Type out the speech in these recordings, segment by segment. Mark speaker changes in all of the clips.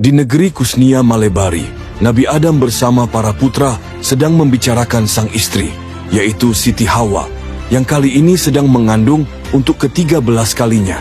Speaker 1: Di negeri Kusnia Malebari, Nabi Adam bersama para putra sedang membicarakan sang istri, yaitu Siti Hawa, yang kali ini sedang mengandung untuk ke-13 kalinya.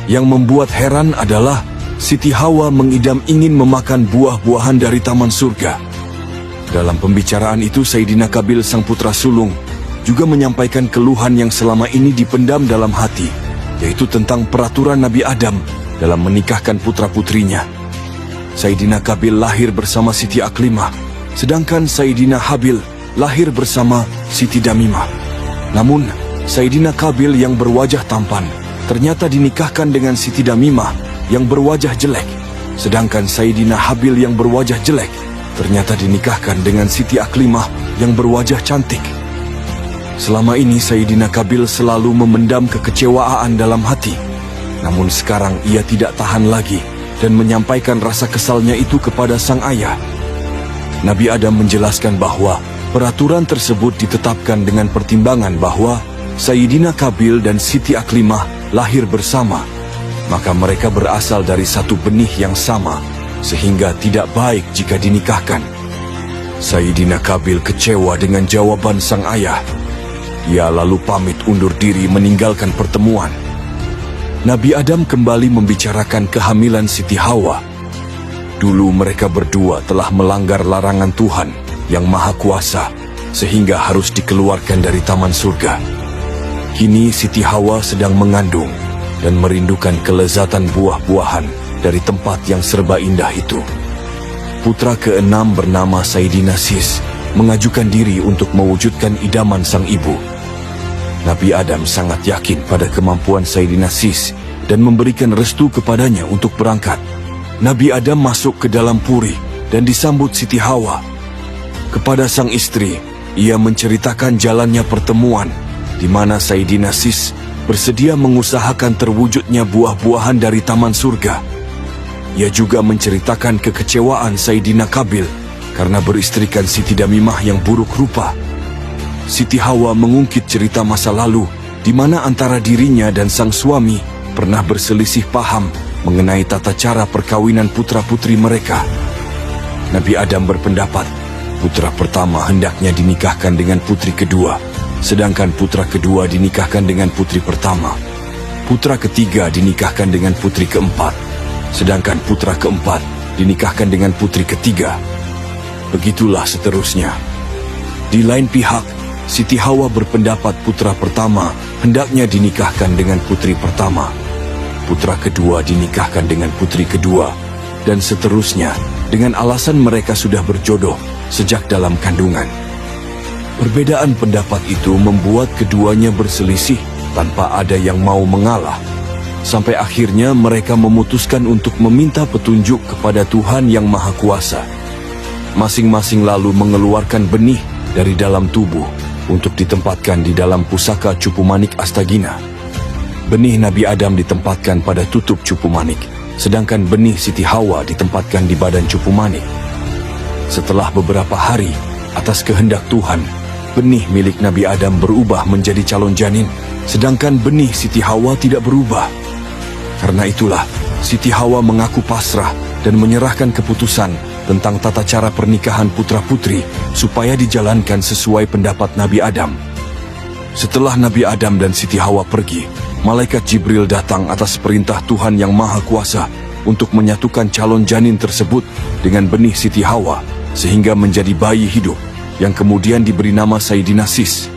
Speaker 1: Yang membuat heran adalah Siti Hawa mengidam ingin memakan buah-buahan dari taman surga. Dalam pembicaraan itu, Sayyidina Qabil sang putra sulung juga menyampaikan keluhan yang selama ini dipendam dalam hati, yaitu tentang peraturan Nabi Adam dalam menikahkan putra-putrinya. Sayyidina Qabil lahir bersama Siti Aklimah, sedangkan Sayyidina Habil lahir bersama Siti Damimah. Namun, Sayyidina Qabil yang berwajah tampan ternyata dinikahkan dengan Siti Damimah yang berwajah jelek, sedangkan Sayyidina Habil yang berwajah jelek ternyata dinikahkan dengan Siti Aklimah yang berwajah cantik. Selama ini Sayyidina Qabil selalu memendam kekecewaan dalam hati, namun sekarang ia tidak tahan lagi dan menyampaikan rasa kesalnya itu kepada sang ayah. Nabi Adam menjelaskan bahwa peraturan tersebut ditetapkan dengan pertimbangan bahwa Sayyidina Qabil dan Siti Aklimah lahir bersama, maka mereka berasal dari satu benih yang sama, sehingga tidak baik jika dinikahkan. Sayyidina Qabil kecewa dengan jawaban sang ayah. Ia lalu pamit undur diri meninggalkan pertemuan. Nabi Adam kembali membicarakan kehamilan Siti Hawa. Dulu mereka berdua telah melanggar larangan Tuhan yang Maha Kuasa, sehingga harus dikeluarkan dari taman surga. Kini Siti Hawa sedang mengandung dan merindukan kelezatan buah-buahan dari tempat yang serba indah itu. Putra ke-6 bernama Sayyidina Sis mengajukan diri untuk mewujudkan idaman sang ibu. Nabi Adam sangat yakin pada kemampuan Sayyidina Sis dan memberikan restu kepadanya untuk berangkat. Nabi Adam masuk ke dalam puri dan disambut Siti Hawa. Kepada sang istri, ia menceritakan jalannya pertemuan di mana Sayyidina Sis bersedia mengusahakan terwujudnya buah-buahan dari taman surga. Ia juga menceritakan kekecewaan Sayyidina Qabil karena beristrikan Siti Damimah yang buruk rupa. Siti Hawa mengungkit cerita masa lalu di mana antara dirinya dan sang suami pernah berselisih paham mengenai tata cara perkawinan putra-putri mereka. Nabi Adam berpendapat putra pertama hendaknya dinikahkan dengan putri kedua, sedangkan putra kedua dinikahkan dengan putri pertama. Putra ketiga dinikahkan dengan putri keempat, sedangkan putra keempat dinikahkan dengan putri ketiga. Begitulah seterusnya. Di lain pihak, Siti Hawa berpendapat putra pertama hendaknya dinikahkan dengan putri pertama, putra kedua dinikahkan dengan putri kedua, dan seterusnya dengan alasan mereka sudah berjodoh sejak dalam kandungan. Perbedaan pendapat itu membuat keduanya berselisih tanpa ada yang mau mengalah, sampai akhirnya mereka memutuskan untuk meminta petunjuk kepada Tuhan yang Maha Kuasa. Masing-masing lalu mengeluarkan benih dari dalam tubuh untuk ditempatkan di dalam pusaka Cupu Manik Astagina. Benih Nabi Adam ditempatkan pada tutup Cupu Manik, sedangkan benih Siti Hawa ditempatkan di badan Cupu Manik. Setelah beberapa hari, atas kehendak Tuhan, benih milik Nabi Adam berubah menjadi calon janin, sedangkan benih Siti Hawa tidak berubah. Karena itulah, Siti Hawa mengaku pasrah dan menyerahkan keputusan tentang tata cara pernikahan putra-putri supaya dijalankan sesuai pendapat Nabi Adam. Setelah Nabi Adam dan Siti Hawa pergi, Malaikat Jibril datang atas perintah Tuhan yang Maha Kuasa untuk menyatukan calon janin tersebut dengan benih Siti Hawa, sehingga menjadi bayi hidup yang kemudian diberi nama Sayyidina Sis.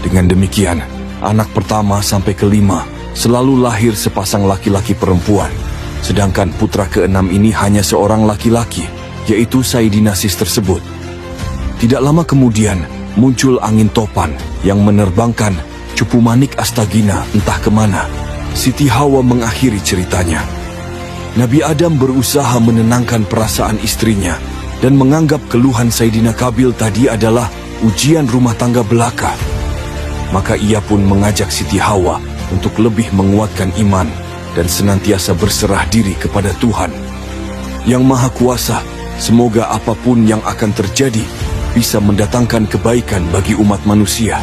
Speaker 1: Dengan demikian, anak pertama sampai kelima selalu lahir sepasang laki-laki perempuan, sedangkan putra ke-6 ini hanya seorang laki-laki, yaitu Sayyidina Sis tersebut. Tidak lama kemudian, muncul angin topan yang menerbangkan Cupu Manik Astagina entah kemana. Siti Hawa mengakhiri ceritanya. Nabi Adam berusaha menenangkan perasaan istrinya dan menganggap keluhan Sayyidina Qabil tadi adalah ujian rumah tangga belaka. Maka ia pun mengajak Siti Hawa untuk lebih menguatkan iman dan senantiasa berserah diri kepada Tuhan yang Maha Kuasa. Semoga apapun yang akan terjadi bisa mendatangkan kebaikan bagi umat manusia.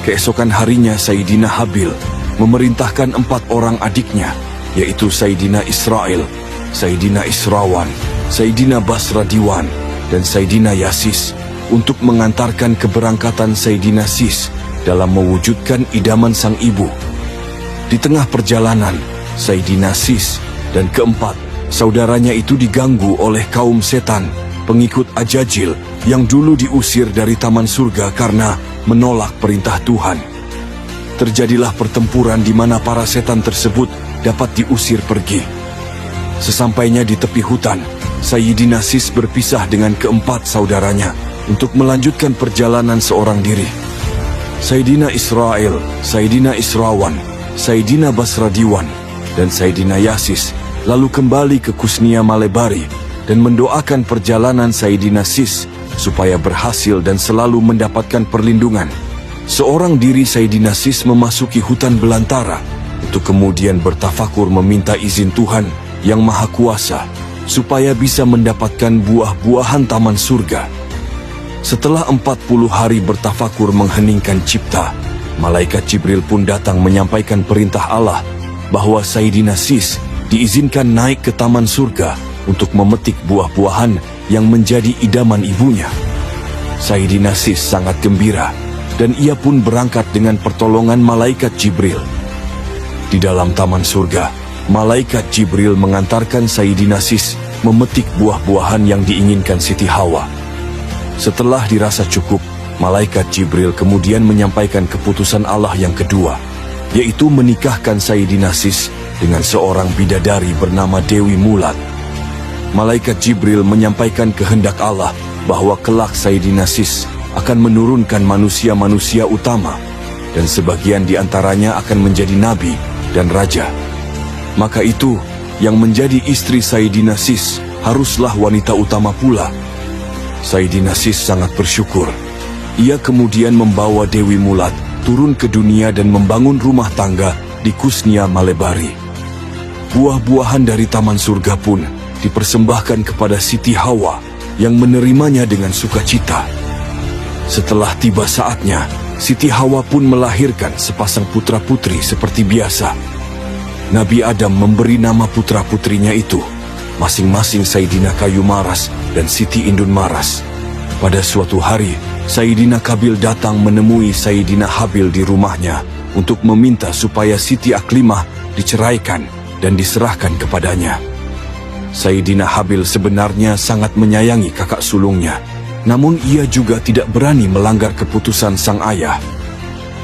Speaker 1: Keesokan harinya Sayyidina Habil memerintahkan 4 orang adiknya, yaitu Sayyidina Israel, Sayyidina Israwan, Sayyidina Basradiwan, dan Sayyidina Yasis untuk mengantarkan keberangkatan Sayyidina Sis dalam mewujudkan idaman sang ibu. Di tengah perjalanan, Sayyidina Sis dan keempat saudaranya itu diganggu oleh kaum setan, pengikut Ajajil yang dulu diusir dari taman surga karena menolak perintah Tuhan. Terjadilah pertempuran di mana para setan tersebut dapat diusir pergi. Sesampainya di tepi hutan, Sayyidina Sis berpisah dengan keempat saudaranya untuk melanjutkan perjalanan seorang diri. Sayyidina Israel, Sayyidina Israwan, Sayyidina Basradiwan, dan Sayyidina Yasis lalu kembali ke Kusnia Malebari dan mendoakan perjalanan Sayyidina Sis supaya berhasil dan selalu mendapatkan perlindungan. Seorang diri Sayyidina Sis memasuki hutan belantara untuk kemudian bertafakur meminta izin Tuhan yang Maha Kuasa supaya bisa mendapatkan buah-buahan taman surga. Setelah 40 hari bertafakur mengheningkan cipta, malaikat Jibril pun datang menyampaikan perintah Allah bahwa Sayyidina Sis diizinkan naik ke taman surga untuk memetik buah-buahan yang menjadi idaman ibunya. Sayyidina Sis sangat gembira dan ia pun berangkat dengan pertolongan malaikat Jibril. Di dalam taman surga, malaikat Jibril mengantarkan Sayyidina Sis memetik buah-buahan yang diinginkan Siti Hawa. Setelah dirasa cukup, malaikat Jibril kemudian menyampaikan keputusan Allah yang kedua, yaitu menikahkan Sayyidina Sis dengan seorang bidadari bernama Dewi Mulat. Malaikat Jibril menyampaikan kehendak Allah bahwa kelak Sayyidina Sis akan menurunkan manusia-manusia utama, dan sebagian di antaranya akan menjadi nabi dan raja. Maka itu, yang menjadi istri Sayyidina Sis haruslah wanita utama pula. Sayyidina Sis sangat bersyukur. Ia kemudian membawa Dewi Mulat turun ke dunia dan membangun rumah tangga di Kusnia Malebari. Buah-buahan dari taman surga pun dipersembahkan kepada Siti Hawa yang menerimanya dengan sukacita. Setelah tiba saatnya, Siti Hawa pun melahirkan sepasang putra-putri seperti biasa. Nabi Adam memberi nama putra-putrinya itu, masing-masing Sayyidina Kayu Maras dan Siti Indun Maras. Pada suatu hari, Sayyidina Kabil datang menemui Sayyidina Habil di rumahnya untuk meminta supaya Siti Aklimah diceraikan dan diserahkan kepadanya. Sayyidina Habil sebenarnya sangat menyayangi kakak sulungnya, namun ia juga tidak berani melanggar keputusan sang ayah.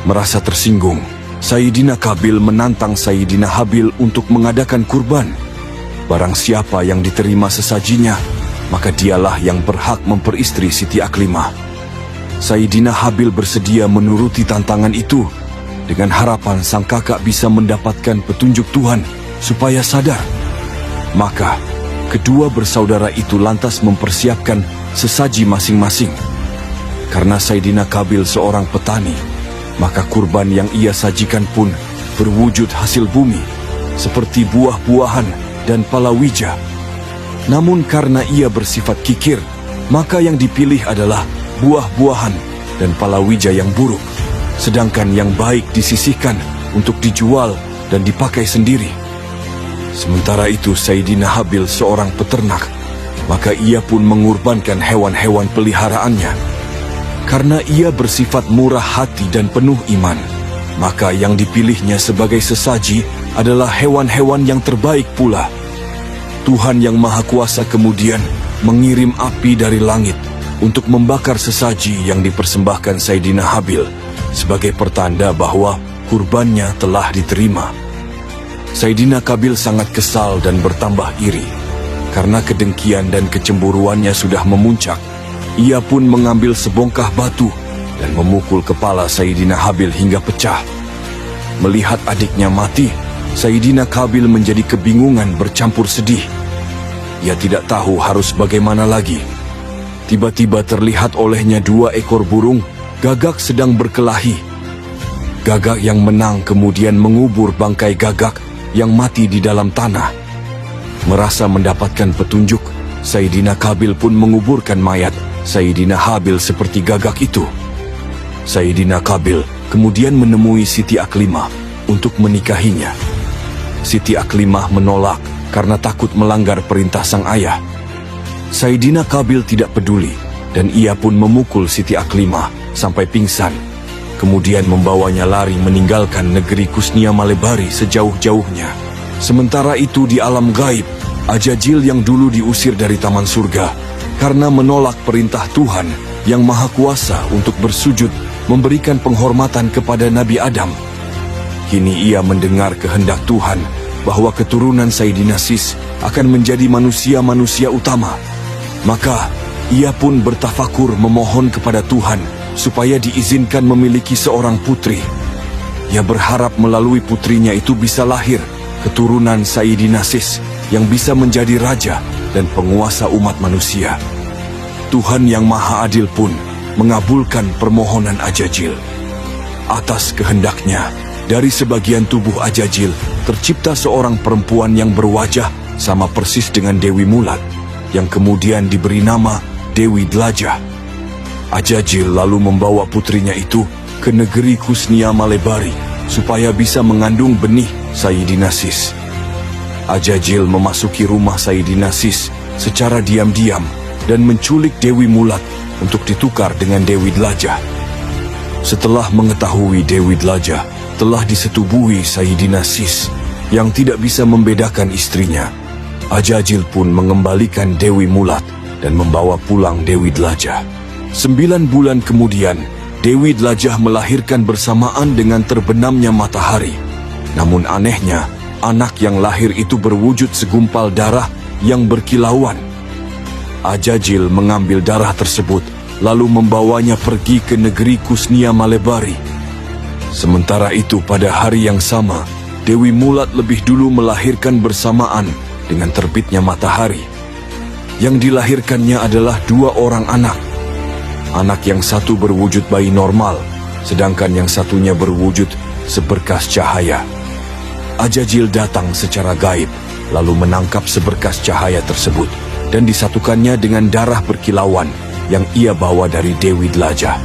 Speaker 1: Merasa tersinggung, Sayyidina Kabil menantang Sayyidina Habil untuk mengadakan kurban. Barang siapa yang diterima sesajinya, maka dialah yang berhak memperistri Siti Aklimah. Sayyidina Habil bersedia menuruti tantangan itu dengan harapan sang kakak bisa mendapatkan petunjuk Tuhan supaya sadar. Maka kedua bersaudara itu lantas mempersiapkan sesaji masing-masing. Karena Sayyidina Kabil seorang petani, maka kurban yang ia sajikan pun berwujud hasil bumi, seperti buah-buahan dan palawija. Namun karena ia bersifat kikir, maka yang dipilih adalah buah-buahan dan palawija yang buruk, sedangkan yang baik disisihkan untuk dijual dan dipakai sendiri. Sementara itu Sayyidina Habil seorang peternak, maka ia pun mengorbankan hewan-hewan peliharaannya. Karena ia bersifat murah hati dan penuh iman, maka yang dipilihnya sebagai sesaji adalah hewan-hewan yang terbaik pula. Tuhan yang Maha Kuasa kemudian mengirim api dari langit untuk membakar sesaji yang dipersembahkan Sayyidina Habil sebagai pertanda bahwa kurbannya telah diterima. Sayyidina Kabil sangat kesal dan bertambah iri. Karena kedengkian dan kecemburuannya sudah memuncak, ia pun mengambil sebongkah batu dan memukul kepala Sayyidina Habil hingga pecah. Melihat adiknya mati, Sayyidina Kabil menjadi kebingungan bercampur sedih. Ia tidak tahu harus bagaimana lagi. Tiba-tiba terlihat olehnya 2 ekor burung gagak sedang berkelahi. Gagak yang menang kemudian mengubur bangkai gagak yang mati di dalam tanah. Merasa mendapatkan petunjuk, Sayyidina Kabil pun menguburkan mayat Sayyidina Habil seperti gagak itu. Sayyidina Kabil kemudian menemui Siti Aklimah untuk menikahinya. Siti Aklimah menolak karena takut melanggar perintah sang ayah. Saidina Qabil tidak peduli dan ia pun memukul Siti Aklimah sampai pingsan. Kemudian membawanya lari meninggalkan negeri Kusnia Malebari sejauh-jauhnya. Sementara itu di alam gaib, Ajajil yang dulu diusir dari taman surga karena menolak perintah Tuhan yang Maha Kuasa untuk bersujud memberikan penghormatan kepada Nabi Adam. Kini ia mendengar kehendak Tuhan bahwa keturunan Sayyidina Sis akan menjadi manusia-manusia utama. Maka ia pun bertafakur memohon kepada Tuhan supaya diizinkan memiliki seorang putri. Ia berharap melalui putrinya itu bisa lahir keturunan Sayyidina Sis yang bisa menjadi raja dan penguasa umat manusia. Tuhan yang Maha Adil pun mengabulkan permohonan Ajajil. Atas kehendaknya, dari sebagian tubuh Ajajil tercipta seorang perempuan yang berwajah sama persis dengan Dewi Mulat, yang kemudian diberi nama Dewi Dlajah. Ajajil lalu membawa putrinya itu ke negeri Kusnia Malebari supaya bisa mengandung benih Sayyidina Sis. Ajajil memasuki rumah Sayyidina Sis secara diam-diam dan menculik Dewi Mulat untuk ditukar dengan Dewi Dlajah. Setelah mengetahui Dewi Dlajah telah disetubuhi Sayyidina Sis yang tidak bisa membedakan istrinya, Ajajil pun mengembalikan Dewi Mulat dan membawa pulang Dewi Dlajah. 9 bulan kemudian, Dewi Dlajah melahirkan bersamaan dengan terbenamnya matahari. Namun anehnya, anak yang lahir itu berwujud segumpal darah yang berkilauan. Ajajil mengambil darah tersebut lalu membawanya pergi ke negeri Kusnia Malebari. Sementara itu pada hari yang sama, Dewi Mulat lebih dulu melahirkan bersamaan dengan terbitnya matahari. Yang dilahirkannya adalah 2 orang anak. Anak yang satu berwujud bayi normal, sedangkan yang satunya berwujud seberkas cahaya. Ajajil datang secara gaib, lalu menangkap seberkas cahaya tersebut dan disatukannya dengan darah berkilauan yang ia bawa dari Dewi Dlajah.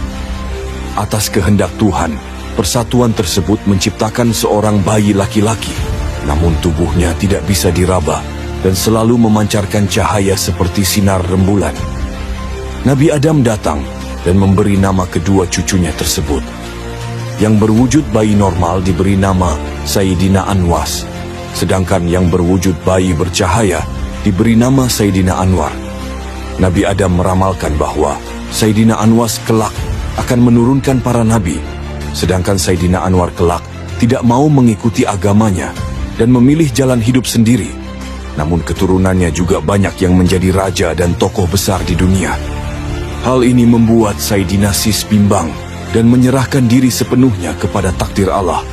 Speaker 1: Atas kehendak Tuhan, persatuan tersebut menciptakan seorang bayi laki-laki, namun tubuhnya tidak bisa diraba dan selalu memancarkan cahaya seperti sinar rembulan. Nabi Adam datang dan memberi nama kedua cucunya tersebut. Yang berwujud bayi normal diberi nama Sayyidina Anwas, sedangkan yang berwujud bayi bercahaya diberi nama Sayyidina Anwar. Nabi Adam meramalkan bahwa Sayyidina Anwas kelak akan menurunkan para nabi, sedangkan Sayyidina Anwar kelak tidak mau mengikuti agamanya dan memilih jalan hidup sendiri. Namun keturunannya juga banyak yang menjadi raja dan tokoh besar di dunia. Hal ini membuat Sayyidina Sis bimbang dan menyerahkan diri sepenuhnya kepada takdir Allah.